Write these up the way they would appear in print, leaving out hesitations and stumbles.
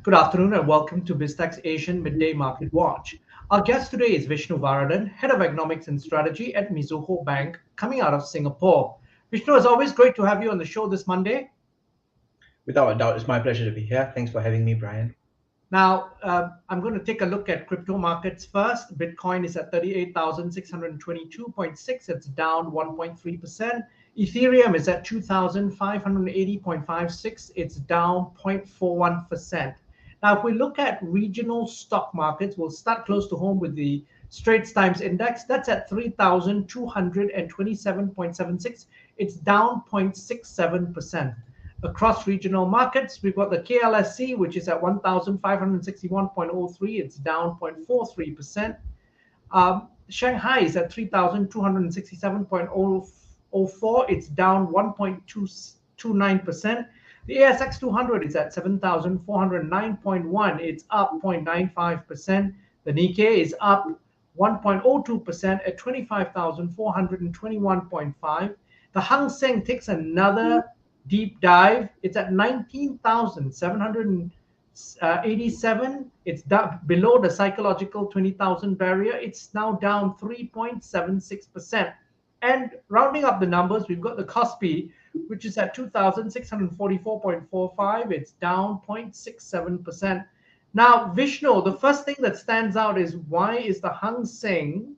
Good afternoon and welcome to BizTech's Asian Midday Market Watch. Our guest today is Vishnu Varathan, Head of Economics and Strategy at Mizuho Bank, coming out of Singapore. Vishnu, it's always great to have you on the show this Monday. Without a doubt, it's my pleasure to be here. Thanks for having me, Brian. Now, I'm going to take a look at crypto markets first. Bitcoin is at 38,622.6. It's down 1.3%. Ethereum is at 2,580.56. It's down 0.41%. Now, if we look at regional stock markets, we'll start close to home with the Straits Times Index. That's at 3,227.76. It's down 0.67%. Across regional markets, we've got the KLSC, which is at 1,561.03. It's down 0.43%. Shanghai is at 3,267.04. It's down 1.29%. The ASX 200 is at 7,409.1. It's up 0.95%. The Nikkei is up 1.02% at 25,421.5. The Hang Seng takes another deep dive. It's at 19,787. It's down below the psychological 20,000 barrier. It's now down 3.76%. And rounding up the numbers, we've got the Kospi, which is at 2,644.45. It's down 0.67%. Now, Vishnu, the first thing that stands out is why is the Hang Seng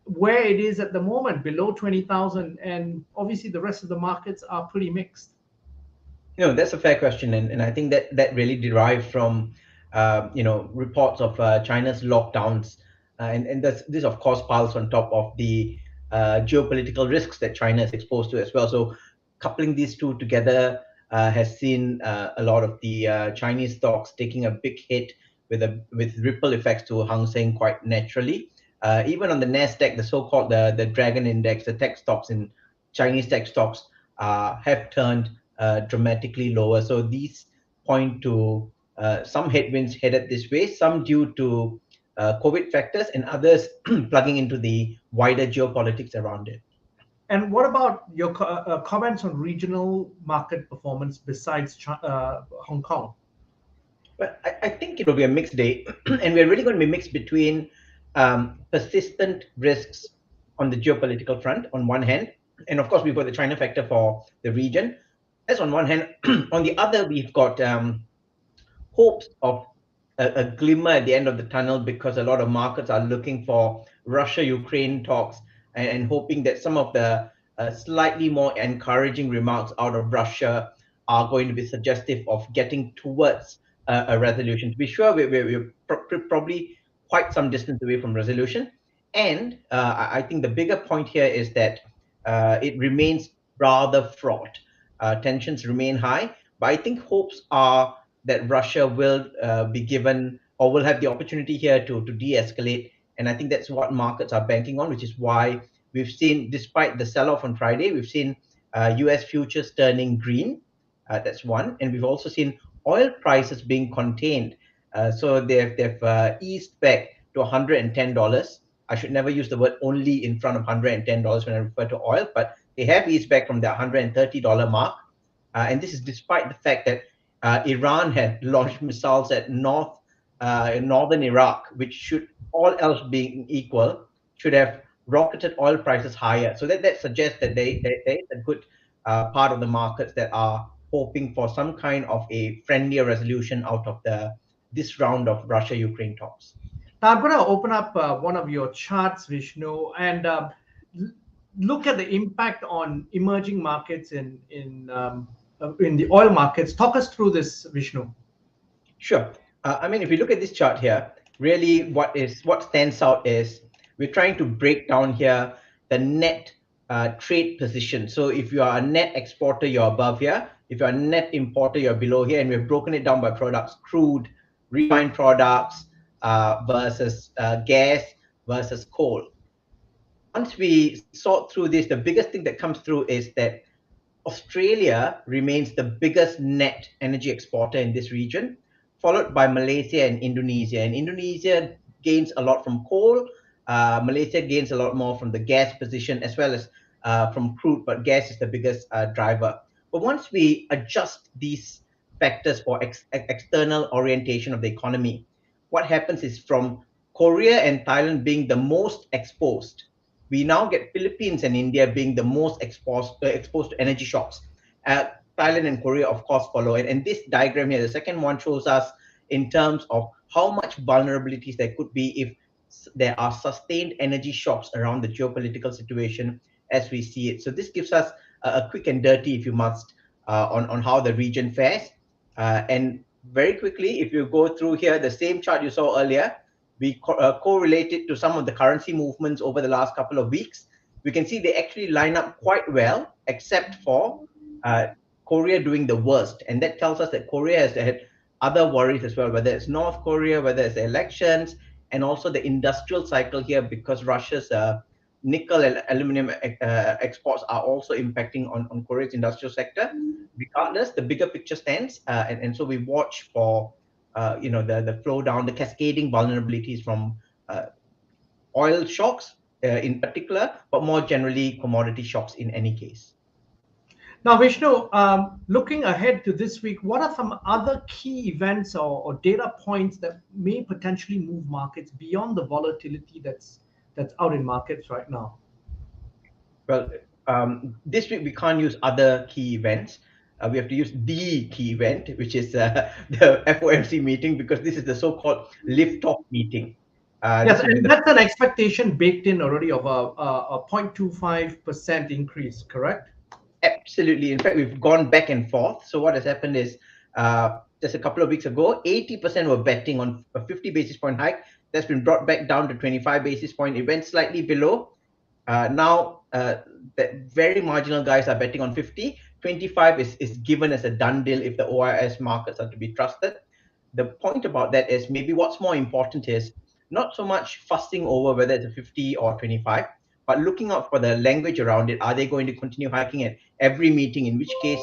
where it is at the moment, below 20,000, and obviously the rest of the markets are pretty mixed. That's a fair question, and I think that really derived from reports of China's lockdowns, and this of course piles on top of the geopolitical risks that China is exposed to as well. So coupling these two together has seen a lot of the Chinese stocks taking a big hit with ripple effects to Hang Seng quite naturally. Even on the Nasdaq, the so-called the Dragon Index, the tech stocks in Chinese tech stocks have turned dramatically lower. So these point to some headwinds headed this way, some due to COVID factors, and others plugging into the wider geopolitics around it. And what about your comments on regional market performance besides Hong Kong? But I think it will be a mixed day, and we're really going to be mixed between persistent risks on the geopolitical front on one hand, and of course we've got the China factor for the region. That's on one hand. On the other, we've got hopes of a glimmer at the end of the tunnel, because a lot of markets are looking for Russia-Ukraine talks and hoping that some of the slightly more encouraging remarks out of Russia are going to be suggestive of getting towards a resolution. To be sure, we're probably quite some distance away from resolution. And I think the bigger point here is that it remains rather fraught. Tensions remain high, but I think hopes are that Russia will be given or will have the opportunity here to de-escalate. And I think that's what markets are banking on, which is why we've seen, despite the sell-off on Friday, we've seen US futures turning green. That's one. And we've also seen oil prices being contained. So they've eased back to $110. I should never use the word only in front of $110 when I refer to oil, but they have eased back from the $130 mark. And this is despite the fact that Iran had launched missiles at northern Iraq, which should, all else being equal, should have rocketed oil prices higher. So that suggests that there is a good part of the markets that are hoping for some kind of a friendlier resolution out of this round of Russia-Ukraine talks. Now I'm going to open up one of your charts, Vishnu, and look at the impact on emerging markets in the oil markets. Talk us through this, Vishnu. Sure. I mean, if you look at this chart here, really what stands out is we're trying to break down here the net trade position. So if you are a net exporter, you're above here. If you're a net importer, you're below here. And we've broken it down by products: crude, refined products versus gas versus coal. Once we sort through this, the biggest thing that comes through is that Australia remains the biggest net energy exporter in this region, followed by Malaysia and Indonesia. And Indonesia gains a lot from coal. Malaysia gains a lot more from the gas position as well as from crude, but gas is the biggest driver. But once we adjust these factors for external orientation of the economy. What happens is from Korea and Thailand being the most exposed, we now get Philippines and India being the most exposed to energy shocks. Thailand and Korea, of course, follow. And this diagram here, the second one, shows us in terms of how much vulnerabilities there could be if there are sustained energy shocks around the geopolitical situation as we see it. So this gives us a quick and dirty, if you must, on how the region fares. And very quickly, if you go through here, the same chart you saw earlier, we correlate it to some of the currency movements over the last couple of weeks. We can see they actually line up quite well, except for Korea doing the worst. And that tells us that Korea has had other worries as well, whether it's North Korea, whether it's the elections, and also the industrial cycle here, because Russia's nickel and aluminum exports are also impacting on Korea's industrial sector. Regardless, the bigger picture stands, and so we watch for the flow down, the cascading vulnerabilities from oil shocks in particular, but more generally commodity shocks in any case. Now, Vishnu, looking ahead to this week, what are some other key events or data points that may potentially move markets beyond the volatility that's out in markets right now? Well, this week we can't use other key events. We have to use the key event, which is the FOMC meeting, because this is the so-called lift-off meeting. Yes, and that's an expectation baked in already of a 0.25% increase, correct? Absolutely. In fact, we've gone back and forth. So what has happened is just a couple of weeks ago, 80% were betting on a 50 basis point hike. That's been brought back down to 25 basis point. It went slightly below. Now, the very marginal guys are betting on 50. 25 is given as a done deal if the OIS markets are to be trusted. The point about that is maybe what's more important is not so much fussing over whether it's a 50 or 25, but looking out for the language around it. Are they going to continue hiking at every meeting, in which case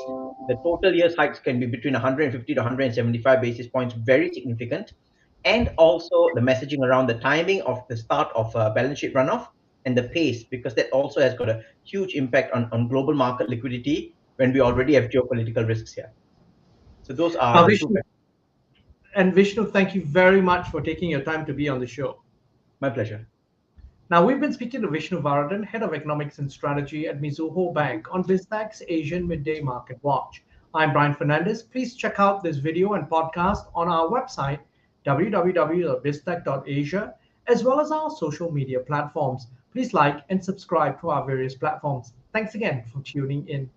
the total year's hikes can be between 150 to 175 basis points, very significant. And also the messaging around the timing of the start of balance sheet runoff and the pace, because that also has got a huge impact on global market liquidity when we already have geopolitical risks here. So those are the two. And Vishnu, thank you very much for taking your time to be on the show. My pleasure. Now, we've been speaking to Vishnu Varathan, Head of Economics and Strategy at Mizuho Bank on BizTech's Asian Midday Market Watch. I'm Brian Fernandez. Please check out this video and podcast on our website, www.biztech.asia, as well as our social media platforms. Please like and subscribe to our various platforms. Thanks again for tuning in.